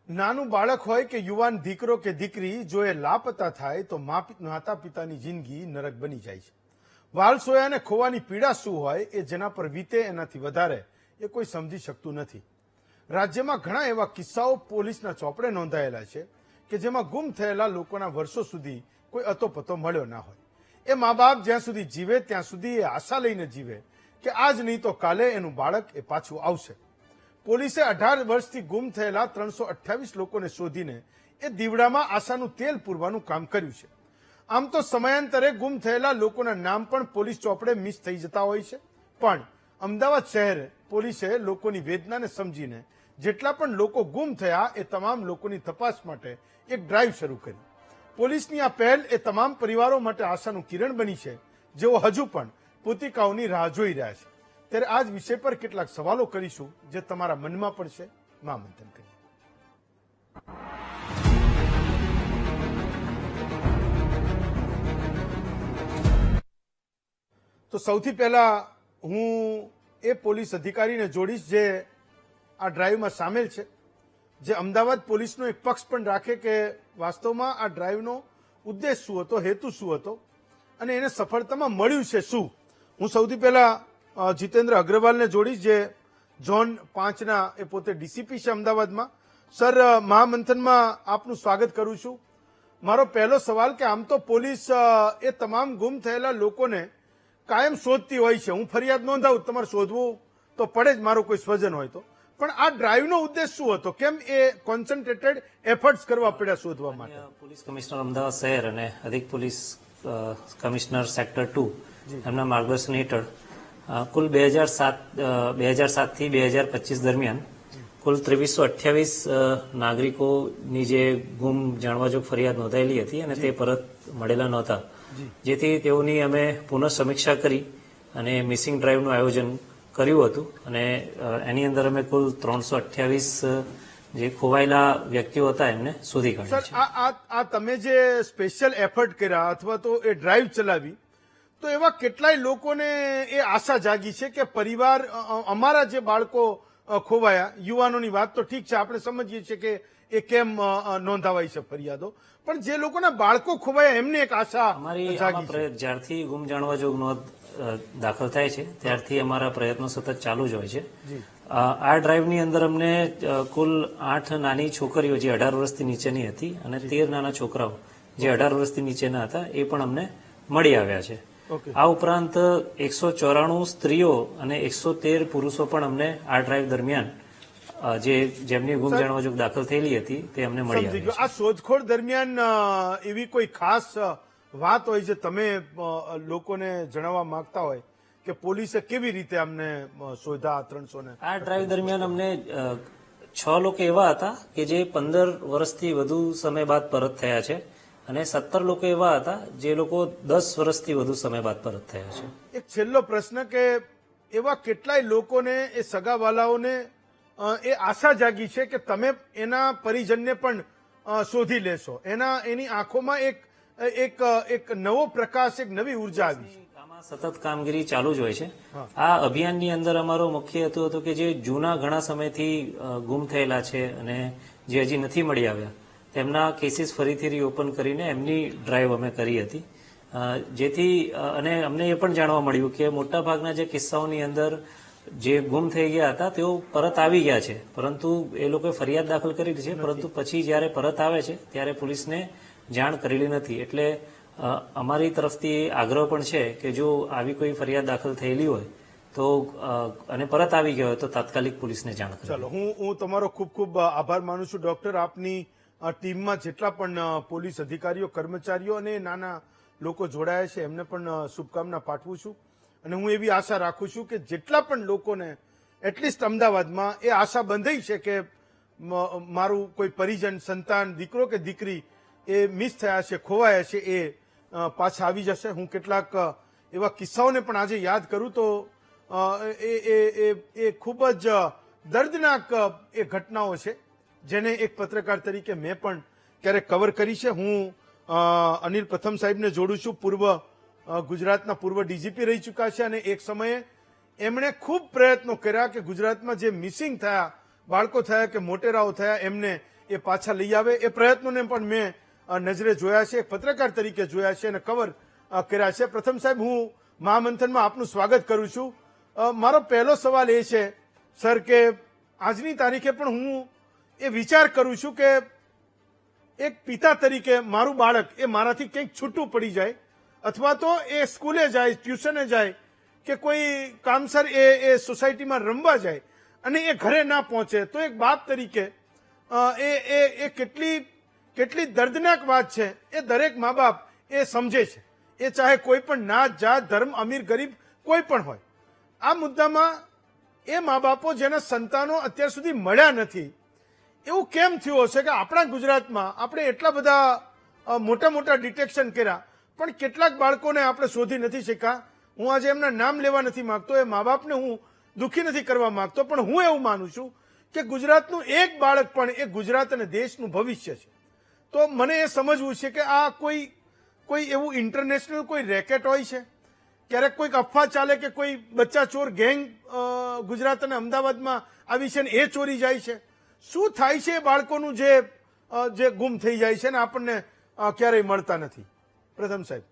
નાનું બાળક હોય કે યુવાન દીકરો કે દીકરી જો એ લાપતા થાય તો માતા પિતાની જિંદગી નરક બની જાય છે. વાલ સોયાને ખોવાની પીડા શું હોય એ જેના પર વીતે એનાથી વધારે એ કોઈ સમજી શકતું નથી. રાજ્યમાં ઘણા એવા કિસ્સાઓ પોલીસના ચોપડે નોંધાયેલા છે કે જેમાં ગુમ થયેલા લોકોના વર્ષો સુધી કોઈ અતોપતો મળ્યો ના હોય. એ મા બાપ જ્યાં સુધી જીવે ત્યાં સુધી એ આશા લઈને જીવે કે આજ નહીં તો કાલે એનું બાળક એ પાછું આવશે. પોલીસે 18 વર્ષથી ગુમ થયેલા 328 લોકોને શોધીને એ દીવડામાં આશાનું તેલ પૂરવાનું કામ કર્યું છે. આમ તો સમયાંતરે ગુમ થયેલા લોકોના નામ પણ પોલીસ ચોપડે મિસ થઈ જતા હોય છે, પણ અમદાવાદ શહેર પોલીસે લોકોની વેદનાને સમજીને જેટલા પણ લોકો ગુમ થયા એ તમામ લોકોની તપાસ માટે એક ડ્રાઈવ શરૂ કરી. પોલીસની આ પહેલ એ તમામ પરિવારો માટે આશાનું કિરણ બની છે, જેઓ હજુ પણ પોતિકાઓની રાહ જોઈ રહ્યા છે. ત્યારે આ જ વિષય પર કેટલાક સવાલો કરીશું જે તમારા મનમાં પડશે. મહામંથન કરીએ. તો સૌથી પહેલા હું એ પોલીસ અધિકારીને જોડીશ જે આ ડ્રાઈવમાં સામેલ છે, જે અમદાવાદ પોલીસનો એક પક્ષ પણ રાખે કે વાસ્તવમાં આ ડ્રાઈવનો ઉદ્દેશ શું હતો, હેતુ શું હતો અને એને સફળતામાં મળ્યું છે શું. હું સૌથી પહેલા જીતેન્દ્ર અગ્રવાલને જોડીશ જે ઝોન 5ના એ પોતે ડીસીપી છે અમદાવાદમાં. સર, મહામંથનમાં આપનું સ્વાગત કરું છું. મારો પહેલો સવાલ કે આમ તો પોલીસ એ તમામ ગુમ થયેલા લોકોને કાયમ શોધતી હોય છે. હું ફરિયાદ નોંધાવું, તમારે શોધવું તો પડે જ, મારો કોઈ સ્વજન હોય તો. પણ આ ડ્રાઈવનો ઉદ્દેશ શું હતો? કેમ એ કોન્સન્ટ્રેટેડ એફર્ટ્સ કરવા પડ્યા શોધવા માટે? પોલીસ કમિશનર અમદાવાદ શહેર અને અધિક પોલીસ કમિશનર સેક્ટર 2 એમના માર્ગદર્શન હેઠળ કુલ 2007 થી 2025 દરમિયાન કુલ 2328 નાગરિકોની જે ગુમ જાણવાજોગ ફરિયાદ નોંધાયેલી હતી અને તે પરત મળેલા નહોતા, જેથી તેઓની અમે પુનઃ સમીક્ષા કરી અને મિસિંગ ડ્રાઈવનું આયોજન કર્યું હતું અને એની અંદર અમે કુલ 328 જે ખોવાયેલા વ્યક્તિઓ હતા એમને શોધી કાઢ્યા છે. સર, આ તમે જે સ્પેશિયલ એફર્ટ કર્યા અથવા તો એ ડ્રાઈવ ચલાવી, તો એવા કેટલાય લોકોને એ આશા જાગી છે કે પરિવાર, અમારા જે બાળકો ખોવાયા, યુવાનોની વાત તો ઠીક છે, આપણે સમજીએ છીએ કે એ કેમ નોંધાવાય છે ફરિયાદો, પણ જે લોકોના બાળકો ખોવાયા એમને એક આશા અમારી જાગી. જ્યારથી ગુમ જાણવાજોગ નોંધ દાખલ થાય છે ત્યારથી અમારા પ્રયત્નો સતત ચાલુ જ હોય છે. આ ડ્રાઈવની અંદર અમને કુલ 8 નાની છોકરીઓ જે 18 વર્ષથી નીચેની હતી અને 13 નાના છોકરાઓ જે 18 વર્ષથી નીચેના હતા એ પણ અમને મળી આવ્યા છે. આ ઉપરાંત 194 સ્ત્રીઓ અને 113 પુરુષો પણ અમને આ ડ્રાઈવ દરમિયાન જેમની ગુમ જાણવાજોગ દાખલ થયેલી હતી તે અમને મળી આવ્યા છે. આ શોધખોળ દરમિયાન એવી કોઈ ખાસ વાત હોય જે તમે લોકોને જણાવવા માંગતા હોય કે પોલીસે કેવી રીતે અમને શોધ્યા 300 ને? આ ડ્રાઈવ દરમિયાન અમને 6 લોકો એવા હતા કે જે 15 વર્ષથી વધુ સમય બાદ પરત થયા છે અને 17 લોકો એવા હતા જે લોકો 10 વર્ષથી વધુ સમય બાદ પરત થયા છે. એક છેલ્લો પ્રશ્ન કે એવા કેટલાય લોકોને, એ સગાવાલાઓને એ આશા જાગી છે કે તમે એના પરિજનને પણ શોધી લેશો, એની આંખોમાં એક નવો પ્રકાશ, એક નવી ઉર્જા આવી છે. આમાં સતત કામગીરી ચાલુ જ હોય છે. આ અભિયાનની અંદર અમારો મુખ્ય હેતુ હતો કે જે જૂના ઘણા સમયથી ગુમ થયેલા છે અને જે હજી નથી મળી આવ્યા તેમના કેસીસ ફરીથી રીઓપન કરીને એમની ડ્રાઈવ અમે કરી હતી, જેથી અને અમને એ પણ જાણવા મળ્યું કે મોટાભાગના જે કિસ્સાઓની અંદર જે ગુમ થઈ ગયા હતા તેઓ પરત આવી ગયા છે, પરંતુ એ લોકોએ ફરિયાદ દાખલ કરેલી છે, પરંતુ પછી જ્યારે પરત આવે છે ત્યારે પોલીસને જાણ કરેલી નથી. એટલે અમારી તરફથી આગ્રહ પણ છે કે જો આવી કોઈ ફરિયાદ દાખલ થયેલી હોય તો અને પરત આવી ગયો હોય તો તાત્કાલિક પોલીસને જાણ કરો. ચાલો, હું તમારો ખૂબ ખૂબ આભાર માનું છું ડોક્ટર. આપની ટીમમાં જેટલા પણ પોલીસ અધિકારીઓ, કર્મચારીઓ અને નાના લોકો જોડાયા છે એમને પણ શુભકામના પાઠવું છું અને હું એવી આશા રાખું છું કે જેટલા પણ લોકોને એટલીસ્ટ અમદાવાદમાં એ આશા બંધાઈ છે કે મારું કોઈ પરિજન, સંતાન, દીકરો કે દીકરી એ મિસ થયા છે, ખોવાયા છે, એ પાછા આવી જશે. હું કેટલાક એવા કિસ્સાઓને પણ આજે યાદ કરું તો એ ખૂબ જ દર્દનાક એ ઘટનાઓ છે જેને એક પત્રકાર તરીકે મેં પણ ક્યારેક કવર કરી છે. હું અનિલ પ્રથમ સાહેબને જોડું છું, ગુજરાતના પૂર્વ ડીજીપી રહી ચૂક્યા છે અને એક સમયે એમણે ખૂબ પ્રયત્નો કર્યા કે ગુજરાતમાં જે મિસિંગ થયા, બાળકો થયા કે મોટેરાઓ થયા, એમને એ પાછા લઈ આવે એ પ્રયત્નોને પણ મેં નજરે જોયા છે, એક પત્રકાર તરીકે જોયા છે અને કવર કર્યા છે. પ્રથમ સાહેબ, હું મહામંથનમાં આપનું સ્વાગત કરું છું. મારો પહેલો સવાલ એ છે સર કે આજની તારીખે પણ હું એ વિચાર કરું છું કે એક પિતા તરીકે મારું બાળક એ મારાથી કંઈક છૂટું પડી જાય અથવા તો એ સ્કૂલે જાય, ટ્યુશને જાય કે કોઈ કામસર એ સોસાયટીમાં રમવા જાય અને એ ઘરે ના પહોંચે તો એક બાપ તરીકે એ કેટલી દર્દનાક વાત છે એ દરેક મા બાપ એ સમજે છે. એ ચાહે કોઈ પણ નાત, જાત, ધર્મ, અમીર, ગરીબ કોઈ પણ હોય. આ મુદ્દામાં એ મા બાપો જેના સંતાનો અત્યાર સુધી મળ્યા નથી, એવું કેમ થયું હશે કે આપણા ગુજરાતમાં આપણે એટલા બધા મોટા મોટા ડિટેક્શન કર્યા પણ કેટલાક બાળકોને આપણે શોધી નથી શક્યા. હું આજે એમના નામ લેવા નથી માંગતો, એ મા બાપને હું દુઃખી નથી કરવા માંગતો, પણ હું એવું માનું છું કે ગુજરાતનું એક બાળક પણ એ ગુજરાત અને દેશનું ભવિષ્ય છે. તો મને એ સમજવું છે કે આ કોઈ એવું ઇન્ટરનેશનલ કોઈ રેકેટ હોય છે, ક્યારેક કોઈક અફવા ચાલે કે કોઈ બચ્ચા ચોર ગેંગ ગુજરાત અને અમદાવાદમાં આવી છે ને એ ચોરી જાય છે. શું થાય છે એ બાળકોનું જે ગુમ થઈ જાય છે ને આપણને ક્યારેય મળતા નથી? પ્રથમ સાહેબ.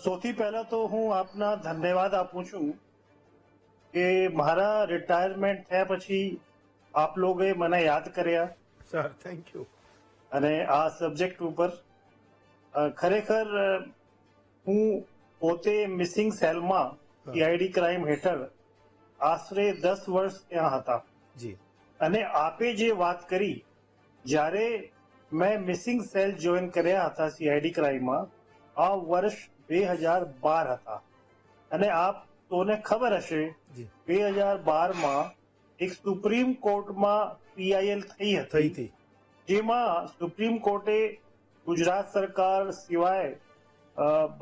સૌથી પહેલા તો હું આપના ધન્યવાદ આપું છું કે મારા રિટાયરમેન્ટ થયા પછી આપ લોકોએ મને યાદ કર્યા. Sir, thank you. અને આ સબ્જેક્ટ ઉપર ખરેખર હું પોતે મિસિંગ સેલમાં સીઆઈડી ક્રાઇમ હેઠળ આશરે 10 વર્ષ ત્યાં હતા. જી. અને આપે જે વાત કરી, જ્યારે મેં મિસિંગ સેલ જોઈન કર્યા હતા સીઆઈડી ક્રાઇમમાં, આ વર્ષ 2012 હતા. અને આપ તોને ખબર હશે 2012માં એક સુપ્રીમ કોર્ટમાં પીઆઈએલ થઈ હતી, જેમાં સુપ્રીમ કોર્ટે ગુજરાત સરકાર સિવાય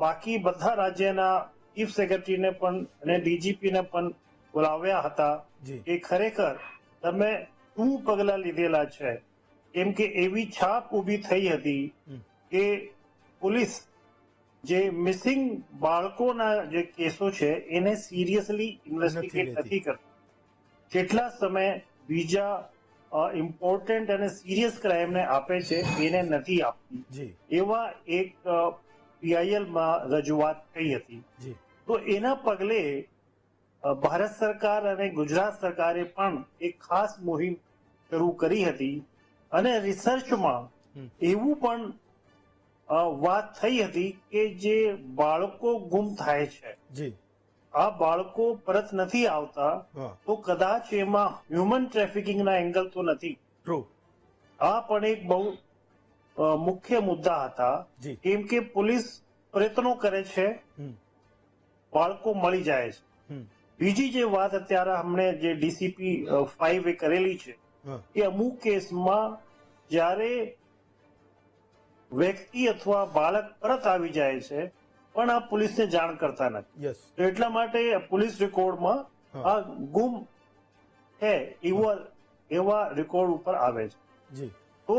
બાકી બધા રાજ્યના ચીફ સેક્રેટરીને પણ અને ડીજીપીને પણ બોલાવ્યા હતા કે ખરેખર તમે શું પગલા લીધેલા છે. કેમ કે એવી છાપ ઉભી થઈ હતી કે પોલીસ જે મિસિંગ બાળકોના જે કેસો છે એને સિરિયસલી ઇન્વેસ્ટિગેટ નથી કરતી. કેટલા સમય બીજા ઇમ્પોર્ટન્ટ અને સિરિયસ ક્રાઇમને આપે છે એને નથી આપતી. એવા એક પીઆઈએલમાં રજૂઆત થઈ હતી. તો એના પગલે ભારત સરકાર અને ગુજરાત સરકારે પણ એક ખાસ મુહિમ શરૂ કરી હતી. અને રિસર્ચમાં એવું પણ વાત થઈ હતી કે જે બાળકો ગુમ થાય છે, આ બાળકો પરત નથી આવતા, તો કદાચ એમાં હ્યુમન ટ્રાફિકિંગના એંગલ તો નથી. આ પણ એક બહુ મુખ્ય મુદ્દા હતા. કેમ કે પોલીસ પ્રયત્નો કરે છે, બાળકો મળી જાય છે. બીજી જે વાત અત્યારે અમને જે ડીસીપી 5 કરેલી છે કે અમુક કેસમાં જ્યારે વ્યક્તિ અથવા બાળક પરત આવી જાય છે પણ આ પોલીસને જાણ કરતા નથી. તો એટલા માટે પોલીસ રેકોર્ડમાં આ ગુમ છે એવા રેકોર્ડ ઉપર આવે છે. તો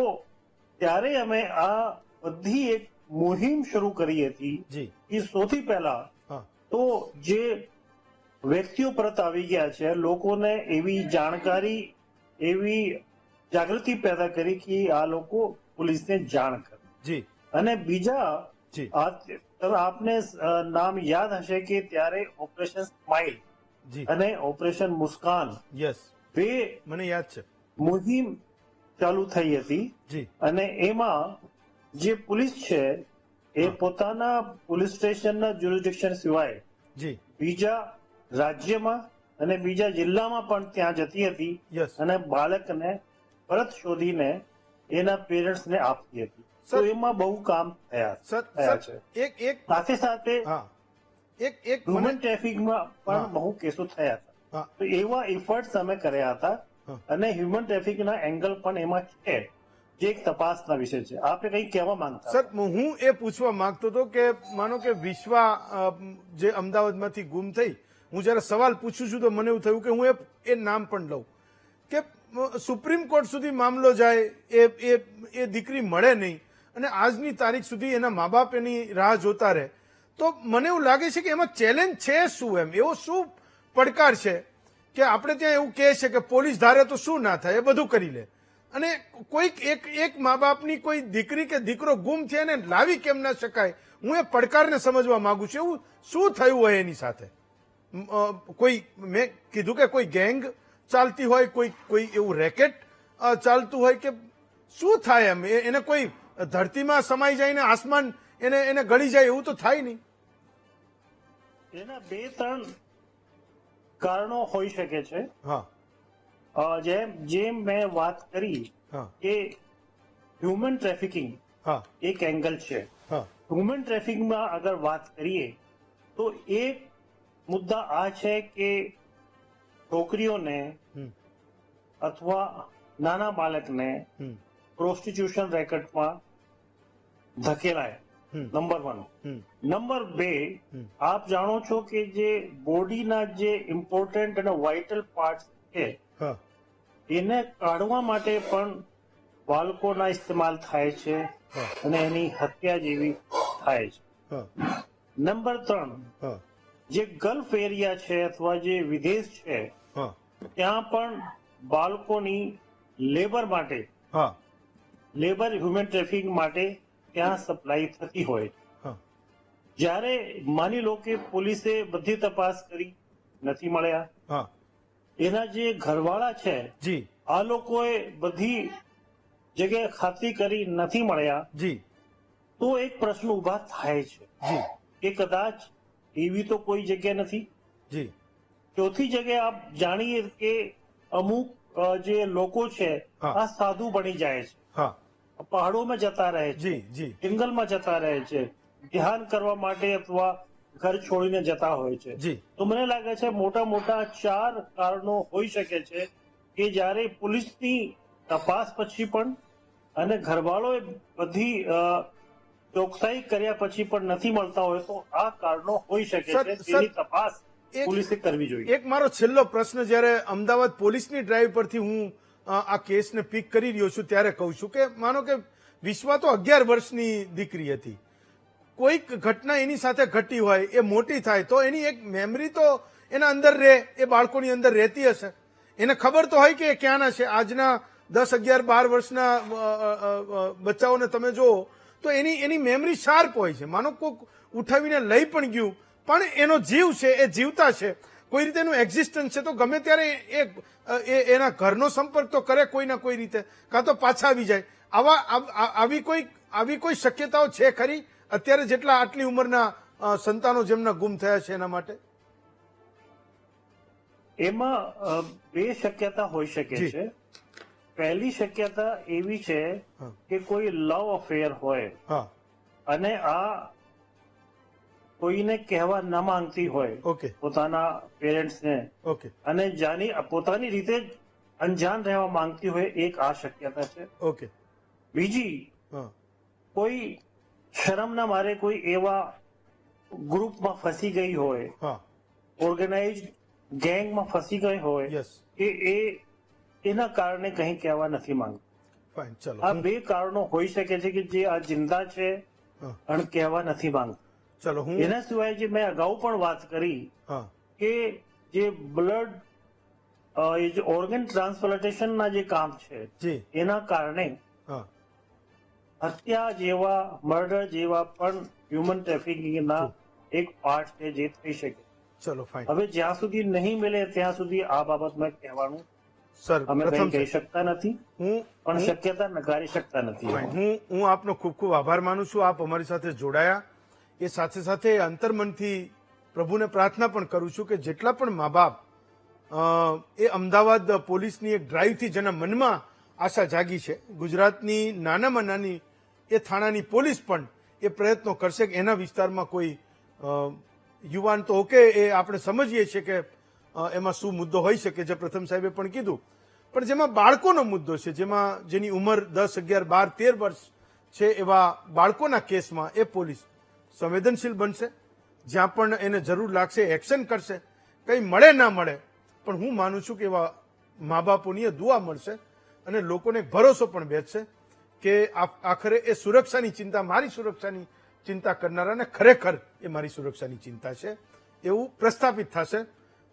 ત્યારે અમે આ બધી એક મુહિમ શરૂ કરી હતી કે સૌથી પહેલા તો જે વ્યક્તિઓ પરત આવી ગયા છે લોકોને એવી જાણકારી, એવી જાગૃતિ પેદા કરી કે આ લોકો પોલીસને જાણ કરે. અને બીજા આપને નામ યાદ હશે કે ત્યારે ઓપરેશન સ્માઇલ અને ઓપરેશન મુસ્કાન બે મને યાદ છે મુહિમ ચાલુ થઈ હતી. અને એમાં જે પોલીસ છે એ પોતાના પોલીસ સ્ટેશનના જ્યુરિસ્ડિક્શન સિવાય બીજા રાજ્યમાં અને બીજા જિલ્લામાં પણ ત્યાં જતી હતી અને બાળકને પરત શોધીને એના પેરેન્ટ્સને આપતી હતી. તો એમાં બહુ કામ થયા છે. સાથે સાથે હ્યુમન ટ્રાફિકમાં પણ બહુ કેસો થયા હતા. તો એવા એફર્ટ્સ અમે કર્યા હતા અને હ્યુમન ટ્રાફિકના એંગલ પણ એમાં છે, જે એક તપાસના વિષય છે. આપે કંઈ કહેવા માંગતા? સર, હું એ પૂછવા માંગતો હતો કે માનો કે વિશ્વા જે અમદાવાદમાંથી ગુમ થઈ, હું જયારે સવાલ પૂછું છું તો મને એવું થયું કે હું એ નામ પણ લઉં કે સુપ્રીમ કોર્ટ સુધી મામલો જાય, એ દીકરી મળે નહીં અને આજની તારીખ સુધી એના મા બાપ એની રાહ જોતા રહે. તો મને એવું લાગે છે કે એમાં ચેલેન્જ છે શું, એવો શું પડકાર છે કે આપણે ત્યાં એવું કહે છે કે પોલીસ ધારે તો શું ના થાય એ બધું કરી લે, અને કોઈક એક મા બાપની કોઈ દીકરી કે દીકરો ગુમ થયા ને લાવી કેમ ના શકાય, હું એ પડકારને સમજવા માંગુ છું. એવું શું થયું હોય એની સાથે? કોઈ મેં કીધું કે કોઈ ગેંગ ચાલતી હોય, કોઈ એવું રેકેટ ચાલતું હોય કે શું થાય? એમ એને કોઈ ધરતીમાં સમાઈ જાય ને આસમાન એને ગળી જાય એવું તો થાય નહીં. એના 2-3 કારણો હોઈ શકે છે. હા, જેમ મેં વાત કરી હા, કે હ્યુમન ટ્રાફિકિંગ હા, એક એંગલ છે. હા, હ્યુમન ટ્રાફિકિંગમાં અગર વાત કરીએ તો એક મુદ્દા આ છે કે છોકરીઓને હમ, અથવા નાના બાળકને હમ, પ્રોસ્ટિટ્યુશન રેકેટમાં ધકેલાય, હમ, નંબર 1. હમ, નંબર 2, હમ. આપ જાણો છો કે જે બોડીના જે ઇમ્પોર્ટન્ટ અને વાઇટલ પાર્ટ છે હા, એને કાઢવા માટે પણ બાળકોના ઇસ્તેમાલ થાય છે હા, અને એની હત્યા જેવી થાય છે. હા, નંબર 3, હા, જે ગલ્ફ એરિયા છે અથવા જે વિદેશ છે હા, ત્યાં પણ બાળકોની લેબર માટે, હા, લેબર હ્યુમન ટ્રાફિકિંગ માટે ત્યાં સપ્લાય થતી હોય છે. હા, જ્યારે માની લો કે પોલીસે બધી તપાસ કરી, નથી મળ્યા, હા, એના જે ઘરવાળા છે જી, આ લોકોએ બધી જગ્યાએ ખાતરી કરી, નથી મળ્યા, જી, તો એક પ્રશ્ન ઉભા થાય છે જી, કે કદાચ એવી તો કોઈ જગ્યા નથી. જી, ચોથી જગ્યાએ આપ જાણીએ કે અમુક જે લોકો છે હા. આ સાધુ બની જાય છે, હા, પહાડોમાં જતા રહે છે, જી, જી, જંગલમાં જતા રહે છે, ધ્યાન કરવા માટે અથવા ઘર છોડીને જતા હોય છે. જી, તો મને લાગે છે મોટા મોટા 4 કારણો હોઈ શકે છે કે જ્યારે પોલીસની તપાસ પછી પણ અને ઘરવાળોએ બધી ચોકસાઈ કર્યા પછી પણ નથી મળતા હોય તો આ કારણો હોઈ શકે સર, છે. સર, તેની તપાસ એક- પોલીસે કરવી જોઈએ. એક મારો છેલ્લો પ્રશ્ન, જ્યારે અમદાવાદ પોલીસની ડ્રાઈવ પરથી હું આ કેસને પીક કરી રહ્યો છું ત્યારે કહું છું કે માનો કે વિશ્વા તો 11 વર્ષની દીકરી હતી, કોઈક ઘટના એની સાથે ઘટી હોય, એ મોટી થાય તો એની એક મેમરી તો એના અંદર રહે, એ બાળકોની અંદર રહેતી હશે. એને ખબર તો હોય કે એ ક્યાંના છે. આજના 10, 11, 12 વર્ષના બચ્ચાઓને તમે જુઓ તો એની મેમરી શાર્પ હોય છે. માનો કોઈક ઉઠાવીને લઈ પણ ગયું, પણ એનો જીવ છે, એ જીવતા છે, કોઈ રીતે એનું એક્ઝિસ્ટન્સ છે, તો ગમે ત્યારે એના ઘરનો સંપર્ક તો કરે કોઈ ના કોઈ રીતે, કાં તો પાછા આવી જાય. આવી કોઈ શક્યતાઓ છે ખરી અત્યારે જેટલા આટલી ઉંમરના સંતાનો જેમના ગુમ થયા છે એના માટે? એમાં 2 શક્યતા હોઈ શકે જી. છે. પહેલી શક્યતા એવી છે હા. કે કોઈ લવ અફેર હોય હા, અને આ કોઈને કહેવા ન માંગતી હોય ઓકે, પોતાના પેરેન્ટ્સને, ઓકે, અને પોતાની રીતે જ અંજાન રહેવા માંગતી હોય, એક આ શક્યતા છે. ઓકે, બીજી, હા, કોઈ શરમના મારે કોઈ એવા ગ્રુપમાં ફસી ગઈ હોય, હા, ઓર્ગેનાઇઝ ગેંગમાં ફસી ગઈ હોય યસ, કે એના કારણે કંઈ કહેવા નથી માંગતી. ફાઇન, ચલો. આ 2 કારણો હોઈ શકે છે કે જે આ જિંદા છે હા, અને કહેવા નથી માંગતી. ચલો હું, એના સિવાય જે મેં અગાઉ પણ વાત કરી હા, કે જે બ્લડ જે ઓર્ગન ટ્રાન્સપ્લાન્ટેશનના જે કામ છે જી, એના કારણે હા, હત્યા જેવા, મર્ડર જેવા પણ હ્યુમન ટ્રાફિકિંગના એક પાર્ટ છે જે થઈ શકે. ચલો ફાઇન. હવે જ્યાં સુધી નહીં મિલે ત્યાં સુધી આ બાબતમાં કહેવાનું સર, અમે કંઈ પ્રથમ કહી શકતા નથી, હું પણ શક્યતા નકારી શકતા નથી. ફાઇન. હું આપનો ખૂબ ખૂબ આભાર માનું છું. આપ અમારી સાથે જોડાયા. એ સાથે સાથે અંતર્મનથી પ્રભુને પ્રાર્થના પણ કરું છું કે જેટલા પણ મા બાપ એ અમદાવાદ પોલીસની એક ડ્રાઈવથી જેના મનમાં આશા જાગી છે, ગુજરાતની નાનામાં નાની એ થાણાની પોલીસ પણ એ પ્રયત્નો કરશે કે એના વિસ્તારમાં કોઈ યુવાન તો ઓકે, એ આપણે સમજીએ છીએ કે એમાં શું મુદ્દો હોઈ શકે, જે પ્રથમ સાહેબે પણ કીધું, પણ જેમાં બાળકોનો મુદ્દો છે, જેની ઉંમર 10, 11, 12, 13 વર્ષ છે, એવા બાળકોના કેસમાં એ પોલીસ સંવેદનશીલ બનશે. જ્યાં પણ એને જરૂર લાગશે એક્શન કરશે. કંઈ મળે ના મળે, પણ હું માનું છું કે એવા મા બાપોની એ દુઆ મળશે અને લોકોને ભરોસો પણ બેસશે કે આખરે એ સુરક્ષાની ચિંતા, મારી સુરક્ષાની ચિંતા કરનારાને ખરેખર એ મારી સુરક્ષાની ચિંતા છે એવું પ્રસ્થાપિત થશે.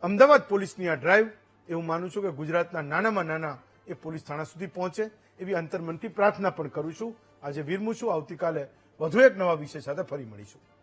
અમદાવાદ પોલીસની આ ડ્રાઈવ એવું માનું છું કે ગુજરાતના નાનામાં નાના એ પોલીસ થાણા સુધી પહોંચે એવી અંતર્મનથી પ્રાર્થના પણ કરું છું. આજે વિરમું છું. આવતીકાલે વધુ એક નવા વિષય સાથે ફરી મળીશું.